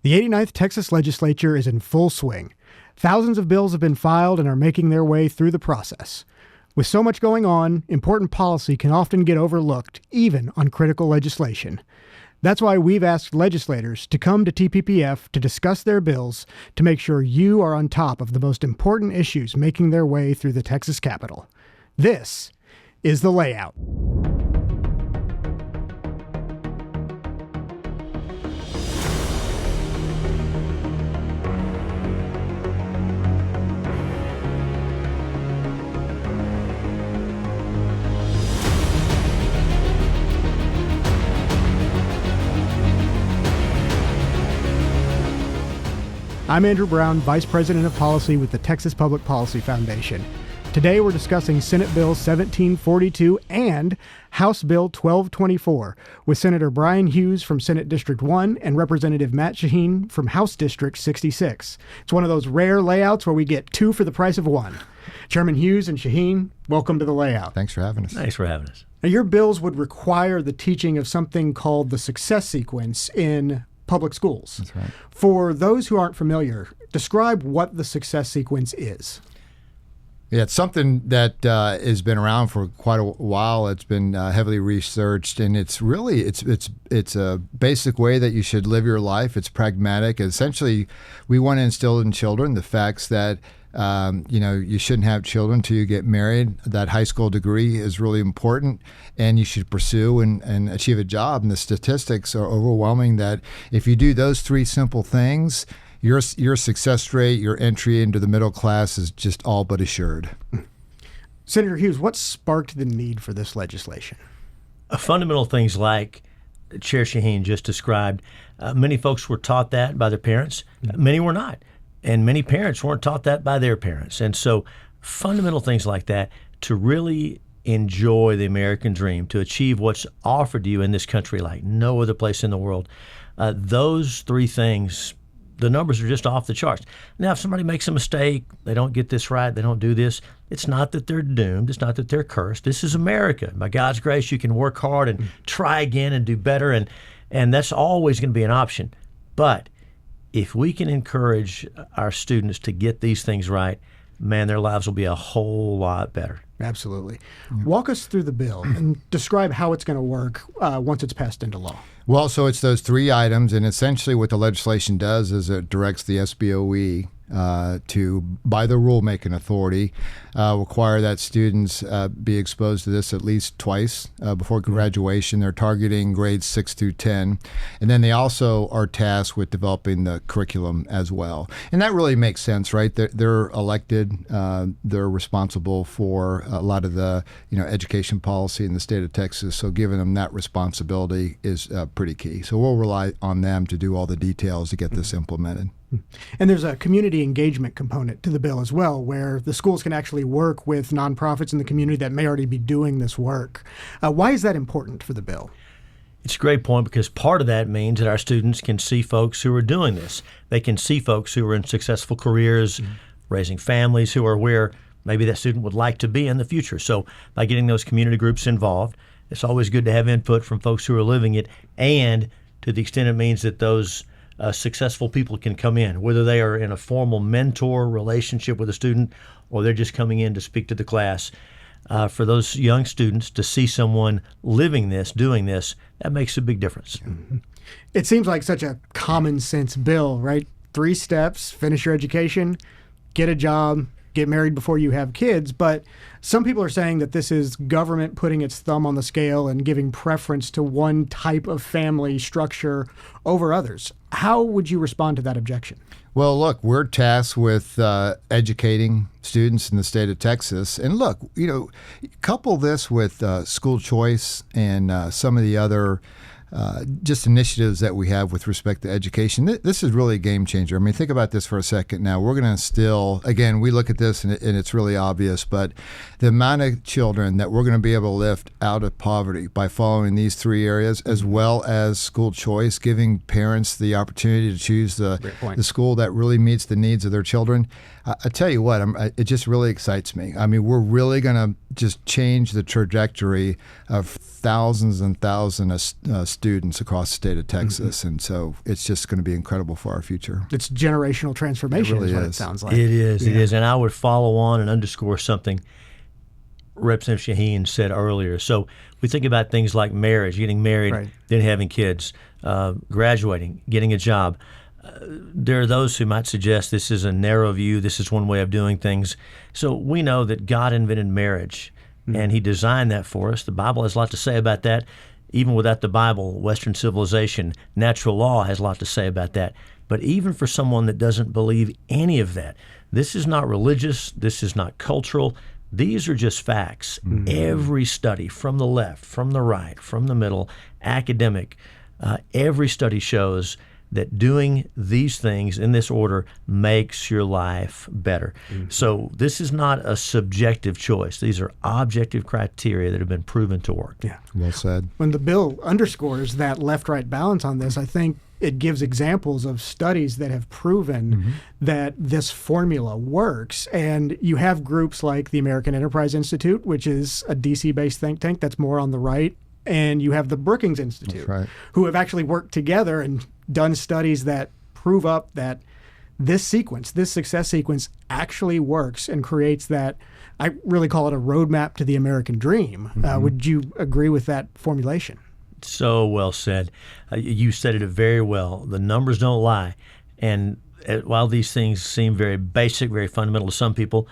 The 89th Texas Legislature is in full swing. Thousands of bills have been filed and are making their way through the process. With so much going on, important policy can often get overlooked, even on critical legislation. That's why we've asked legislators to come to TPPF to discuss their bills to make sure you are on top of the most important issues making their way through the Texas Capitol. This is The Layout. I'm Andrew Brown, Vice President of Policy with the Texas Public Policy Foundation. Today we're discussing Senate Bill 1742 and House Bill 1224 with Senator Bryan Hughes from Senate District 1 and Representative Matt Shaheen from House District 66. It's one of those rare layouts where we get two for the price of one. Chairman Hughes and Shaheen, welcome to The Layout. Thanks for having us. Thanks for having us. Now, your bills would require the teaching of something called the success sequence in public schools. That's right. For those who aren't familiar, describe what the success sequence is. Yeah, it's something that has been around for quite a while. It's been heavily researched, and it's really it's a basic way that you should live your life. It's pragmatic. Essentially, we want to instill in children the facts that you shouldn't have children until you get married. That high school degree is really important, and you should pursue and achieve a job. And the statistics are overwhelming that if you do those three simple things, your success rate, your entry into the middle class is just all but assured. Senator Hughes, what sparked the need for this legislation? Fundamental things like Chair Shaheen just described. Many folks were taught that by their parents. Many were not. And many parents weren't taught that by their parents. And so fundamental things like that, to really enjoy the American dream, to achieve what's offered to you in this country like no other place in the world, those three things, the numbers are just off the charts. Now, if somebody makes a mistake, they don't get this right, they don't do this, it's not that they're doomed, it's not that they're cursed. This is America. By God's grace, you can work hard and try again and do better, and that's always going to be an option. But if we can encourage our students to get these things right, man, their lives will be a whole lot better. Absolutely. Walk us through the bill and describe how it's going to work once it's passed into law. Well, so it's those three items, and essentially what the legislation does is it directs the SBOE to, by the rulemaking authority, require that students be exposed to this at least twice before graduation. They're targeting grades 6 through 10. And then they also are tasked with developing the curriculum as well. And that really makes sense, right? They're elected. They're responsible for a lot of the education policy in the state of Texas. So giving them that responsibility is pretty key. So we'll rely on them to do all the details to get this implemented. And there's a community engagement component to the bill as well, where the schools can actually work with nonprofits in the community that may already be doing this work. Why is that important for the bill? It's a great point, because part of that means that our students can see folks who are doing this. They can see folks who are in successful careers, raising families, who are where maybe that student would like to be in the future. So by getting those community groups involved, it's always good to have input from folks who are living it, and to the extent it means that those successful people can come in, whether they are in a formal mentor relationship with a student or they're just coming in to speak to the class. For those young students to see someone living this, doing this, that makes a big difference. Mm-hmm. It seems like such a common sense bill, right? 3 steps: finish your education, get a job, get married before you have kids. But some people are saying that this is government putting its thumb on the scale and giving preference to one type of family structure over others. How would you respond to that objection? Well, look, we're tasked with educating students in the state of Texas. And look, couple this with school choice and some of the other just initiatives that we have with respect to education. This is really a game changer. I mean, think about this for a second now. We're going to instill, again, we look at this and it's really obvious, but the amount of children that we're going to be able to lift out of poverty by following these 3 areas, as well as school choice, giving parents the opportunity to choose the school that really meets the needs of their children. I tell you what, it just really excites me. I mean, we're really going to just change the trajectory of thousands and thousands of students across the state of Texas. And so it's just going to be incredible for our future. It's generational transformation, really is what is. it sounds like. It is. And I would follow on and underscore something Representative Shaheen said earlier. So we think about things like marriage, getting married, Right. then having kids, graduating, getting a job. There are those who might suggest this is a narrow view, this is one way of doing things. So we know that God invented marriage, and he designed that for us. The Bible has a lot to say about that. Even without the Bible, Western civilization, natural law has a lot to say about that. But even for someone that doesn't believe any of that, this is not religious, this is not cultural. These are just facts. Every study from the left, from the right, from the middle, academic, every study shows that doing these things in this order makes your life better. So this is not a subjective choice. These are objective criteria that have been proven to work. Yeah. Well said. When the bill underscores that left-right balance on this, I think it gives examples of studies that have proven that this formula works. And you have groups like the American Enterprise Institute, which is a DC-based think tank that's more on the right. And you have the Brookings Institute, right. who have actually worked together and done studies that prove up that this sequence, this success sequence, actually works and creates that, I really call it a roadmap to the American dream. Would you agree with that formulation? So well said. You said it very well. The numbers don't lie. And while these things seem very basic, very fundamental to some people,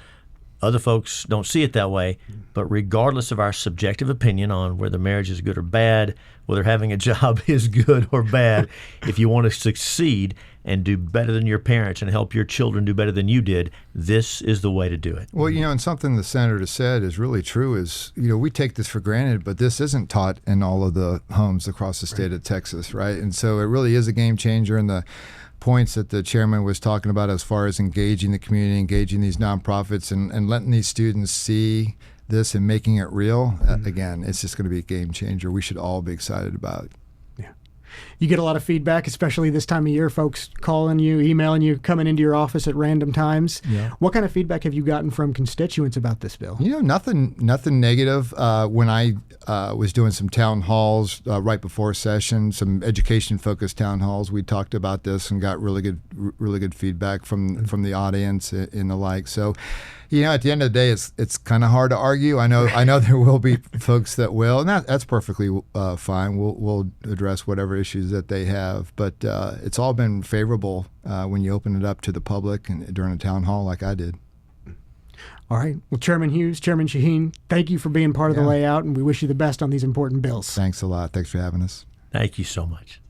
other folks don't see it that way. But regardless of our subjective opinion on whether marriage is good or bad, whether having a job is good or bad, if you want to succeed and do better than your parents and help your children do better than you did, this is the way to do it. Well, and something the senator said is really true is, we take this for granted, but this isn't taught in all of the homes across the state of Texas, right? And so it really is a game changer. And the points that the chairman was talking about as far as engaging the community, engaging these nonprofits, and letting these students see this and making it real, again, it's just going to be a game changer. We should all be excited about it. You get a lot of feedback, especially this time of year, folks calling you, emailing you, coming into your office at random times. Yeah. What kind of feedback have you gotten from constituents about this bill? Nothing negative. When I was doing some town halls right before session, some education-focused town halls, we talked about this and got really good feedback from the audience and the like. So, at the end of the day, it's kind of hard to argue. I know there will be folks that will, and that's perfectly fine. We'll address whatever issues that they have, but it's all been favorable when you open it up to the public and during a town hall like I did. All right. Well, Chairman Hughes, Chairman Shaheen, thank you for being part of the layout, and we wish you the best on these important bills. Thanks a lot. Thanks for having us. Thank you so much.